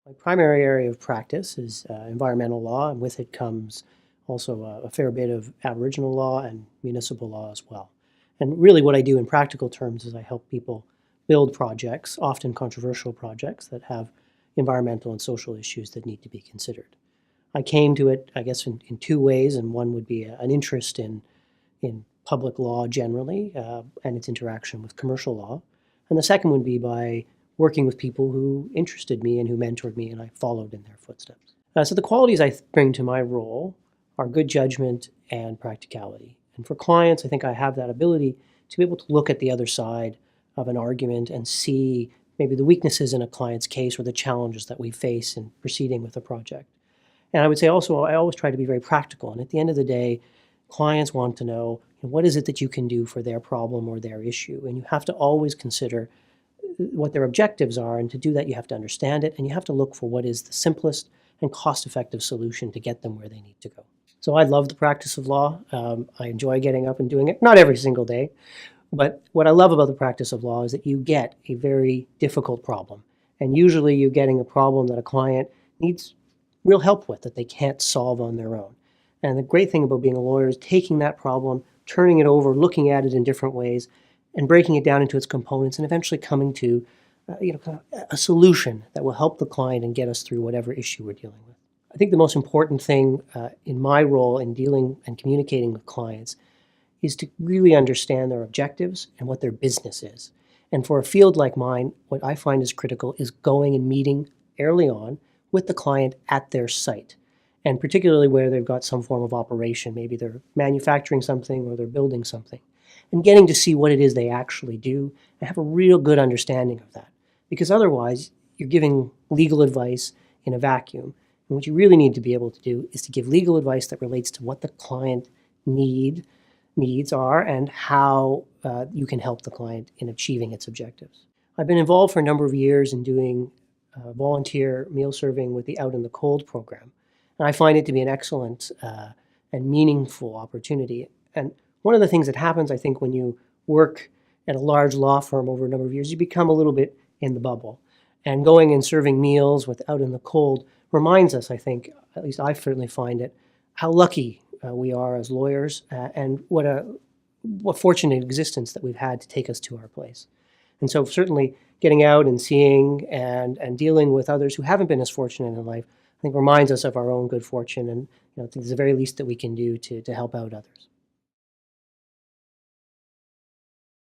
My primary area of practice is environmental law, and with it comes also a fair bit of Aboriginal law and municipal law as well. And really what I do in practical terms is I help people build projects, often controversial projects, that have environmental and social issues that need to be considered. I came to it, I guess, in two ways, and one would be an interest in public law generally and its interaction with commercial law. And the second would be by working with people who interested me and who mentored me, and I followed in their footsteps. So the qualities I bring to my role are good judgment and practicality. And for clients, I think I have that ability to be able to look at the other side of an argument and see maybe the weaknesses in a client's case or the challenges that we face in proceeding with a project. And I would say also, I always try to be very practical. And at the end of the day, clients want to know, what is it that you can do for their problem or their issue? And you have to always consider what their objectives are. And to do that, you have to understand it. And you have to look for what is the simplest and cost-effective solution to get them where they need to go. So I love the practice of law. I enjoy getting up and doing it, not every single day. But what I love about the practice of law is that you get a very difficult problem. And usually you're getting a problem that a client needs real help with, that they can't solve on their own. And the great thing about being a lawyer is taking that problem, turning it over, looking at it in different ways, and breaking it down into its components, and eventually coming to kind of a solution that will help the client and get us through whatever issue we're dealing with. I think the most important thing in my role in dealing and communicating with clients is to really understand their objectives and what their business is. And for a field like mine, what I find is critical is going and meeting early on with the client at their site, and particularly where they've got some form of operation. Maybe they're manufacturing something or they're building something, and getting to see what it is they actually do and have a real good understanding of that. Because otherwise, you're giving legal advice in a vacuum. And what you really need to be able to do is to give legal advice that relates to what the client needs are and how you can help the client in achieving its objectives. I've been involved for a number of years in doing volunteer meal serving with the Out in the Cold program. And I find it to be an excellent and meaningful opportunity. And one of the things that happens, I think, when you work at a large law firm over a number of years, you become a little bit in the bubble. And going and serving meals with Out in the Cold reminds us, I think, at least I certainly find it, how lucky we are as lawyers and what fortunate existence that we've had to take us to our place. And so certainly getting out and seeing and dealing with others who haven't been as fortunate in life, I think reminds us of our own good fortune, and it's the very least that we can do to help out others.